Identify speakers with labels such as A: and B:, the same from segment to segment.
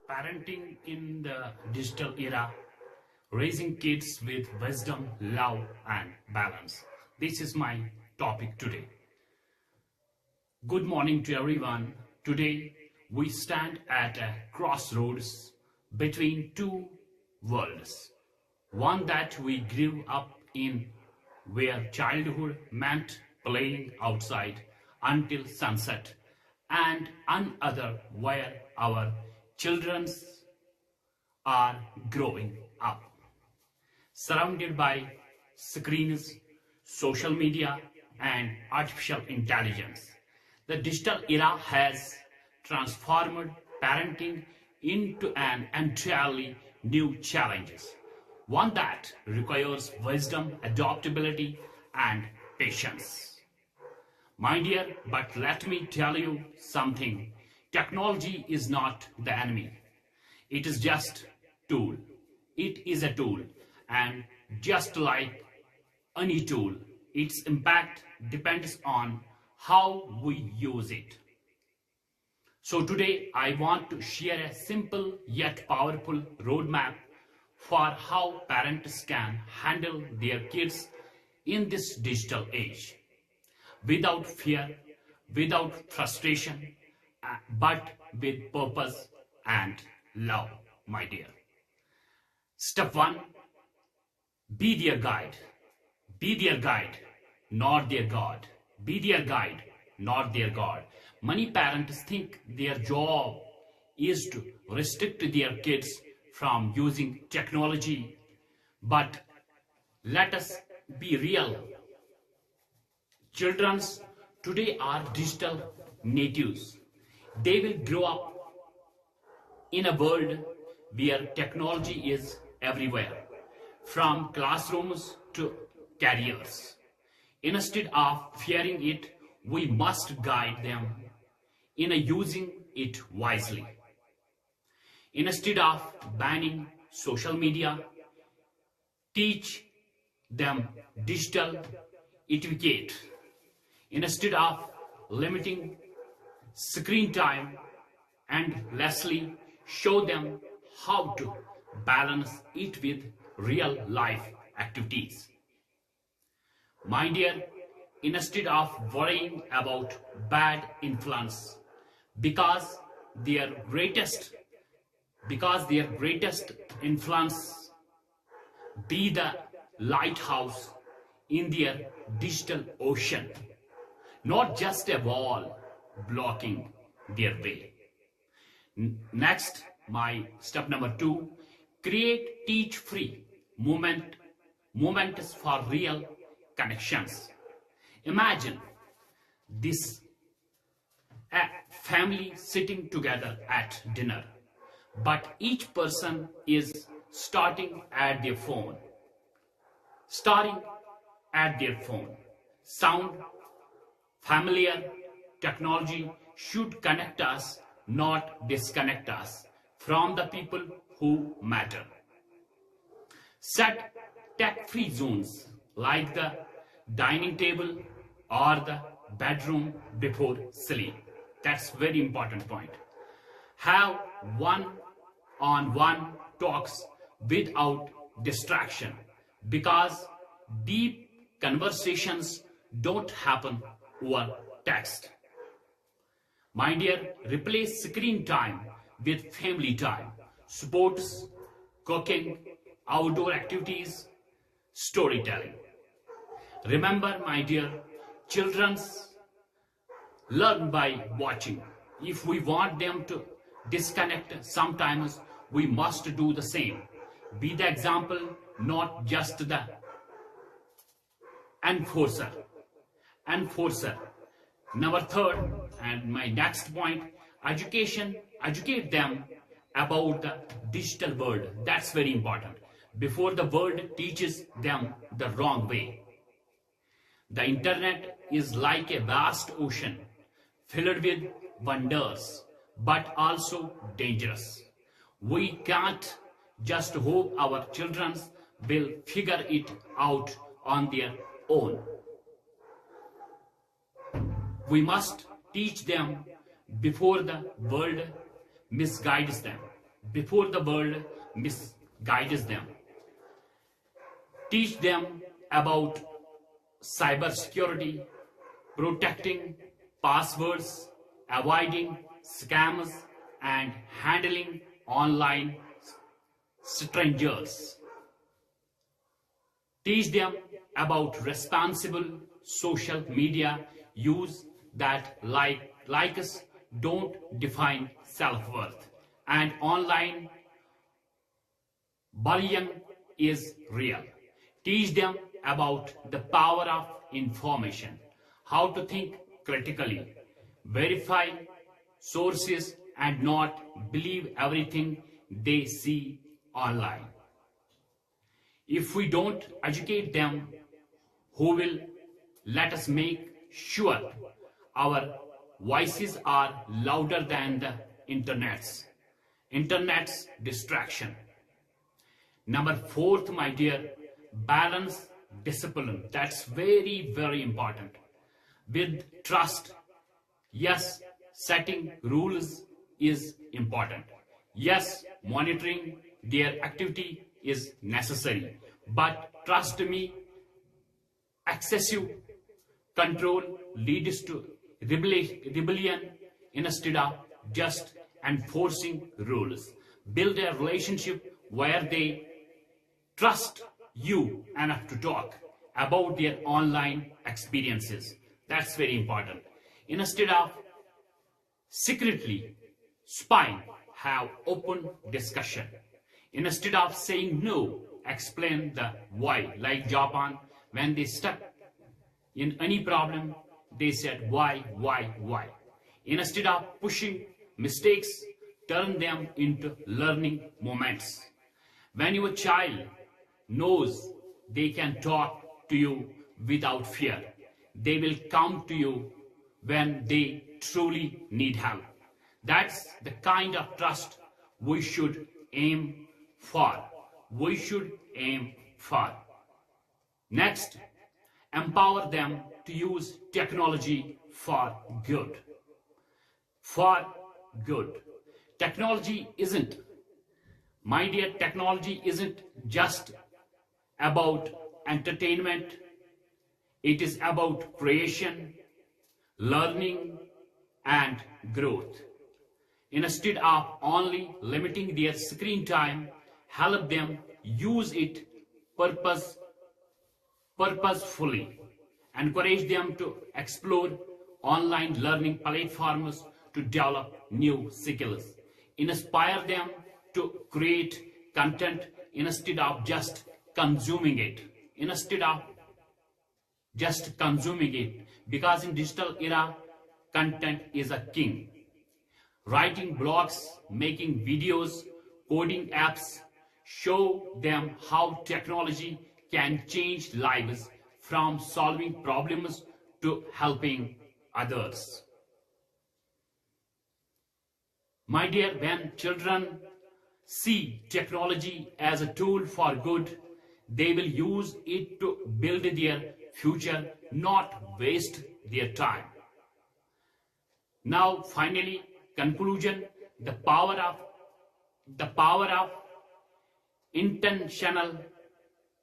A: Parenting in the digital era, raising kids with wisdom, love, and balance. This is my topic today. Good morning to everyone. Today, we stand at a crossroads between two worlds. One that we grew up in, where childhood meant playing outside until sunset, and another where our children are growing up, surrounded by screens, social media, and artificial intelligence. The digital era has transformed parenting into an entirely new challenge, one that requires wisdom, adaptability, and patience. My dear, but let me tell you something. Technology is not the enemy. It is just tool. It is a tool, and just like any tool, its impact depends on how we use it. So today I want to share a simple yet powerful roadmap for how parents can handle their kids in this digital age without fear, without frustration, but with purpose and love, my dear. Step 1, be their guide. Be their guide, not their God. Be their guide, not their God. Many parents think their job is to restrict their kids from using technology, but let us be real. Children today are digital natives. They will grow up in a world where technology is everywhere, from classrooms to careers. Instead of fearing it, we must guide them in using it wisely. Instead of banning social media, teach them digital etiquette. Instead of limiting screen time, and lastly, show them how to balance it with real life activities. My dear, instead of worrying about bad influence, because their greatest influence, be the lighthouse in their digital ocean, not just a wall blocking their way. Next, my step number 2, create teach-free moments for real connections. Imagine this: a family sitting together at dinner, but each person is staring at their phone. Sound familiar? Technology should connect us, not disconnect us from the people who matter. Set tech-free zones like the dining table or the bedroom before sleep. That's very important point. Have one-on-one talks without distraction, because deep conversations don't happen over text. My dear, replace screen time with family time, sports, cooking, outdoor activities, storytelling. Remember, my dear, children learn by watching. If we want them to disconnect, sometimes we must do the same. Be the example, not just the enforcer. Number 3, and my next point, educate them about the digital world. That's very important. Before the world teaches them the wrong way. The internet is like a vast ocean filled with wonders, but also dangerous. We can't just hope our children will figure it out on their own. We must teach them before the world misguides them. before the world misguides them. Teach them about cybersecurity, protecting passwords, avoiding scams, and handling online strangers. Teach them about responsible social media use that likes don't define self-worth and online bullying is real. Teach them about the power of information, how to think critically, verify sources and not believe everything they see online. If we don't educate them, who will? Let us make sure our voices are louder than the internet's distraction. Number fourth, my dear, balance discipline. That's very, very important. With trust, yes, setting rules is important. Yes, monitoring their activity is necessary. But trust me, excessive control leads to rebellion instead of just enforcing rules. Build a relationship where they trust you enough to talk about their online experiences. That's very important. Instead of secretly spying, have open discussion. Instead of saying no, explain the why. Like Japan, when they stuck in any problem, they said why. Instead of pushing mistakes, turn them into learning moments. When your child knows they can talk to you without fear, they will come to you when they truly need help. That's the kind of trust we should aim for. We should aim for. Next, empower them to use technology for good. For good. Technology isn't, my dear, technology isn't just about entertainment. It is about creation, learning, and growth. Instead of only limiting their screen time, help them use it purposefully. Encourage them to explore online learning platforms to develop new skills. Inspire them to create content instead of just consuming it. Because in digital era, content is a king. Writing blogs, making videos, coding apps, show them how technology can change lives from solving problems to helping others. My dear, when children see technology as a tool for good, they will use it to build their future, not waste their time. Now, finally, conclusion, the power of intentional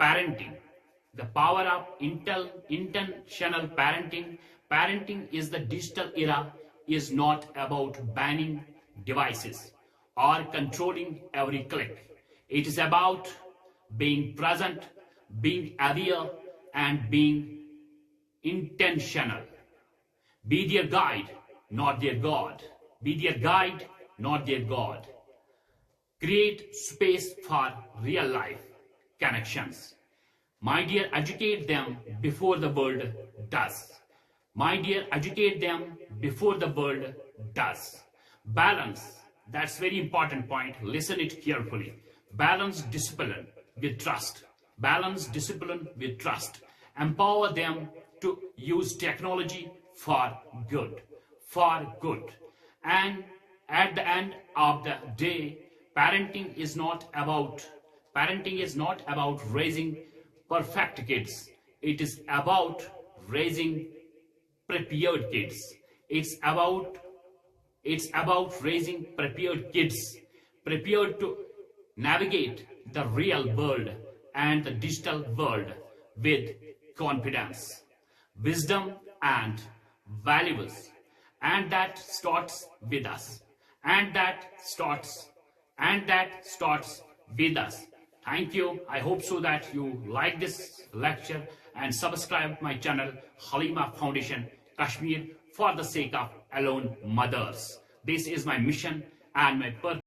A: parenting. The power of intentional parenting. Parenting is the digital era is not about banning devices or controlling every click. It is about being present, being aware, and being intentional. Be their guide, not their God. Be their guide, not their God. Create space for real life connections. My dear, educate them before the world does. My dear, educate them before the world does. Balance, that's very important point. Listen it carefully. Balance discipline with trust. Balance discipline with trust. Empower them to use technology for good. For good. And at the end of the day, parenting is not about raising perfect kids. It is about raising prepared kids. It's about raising prepared kids. prepared to navigate the real world and the digital world with confidence, wisdom, and values. And that starts with us. And that starts with us. Thank you. I hope so that you like this lecture and subscribe my channel Halima Foundation Kashmir for the sake of alone mothers. This is my mission and my purpose.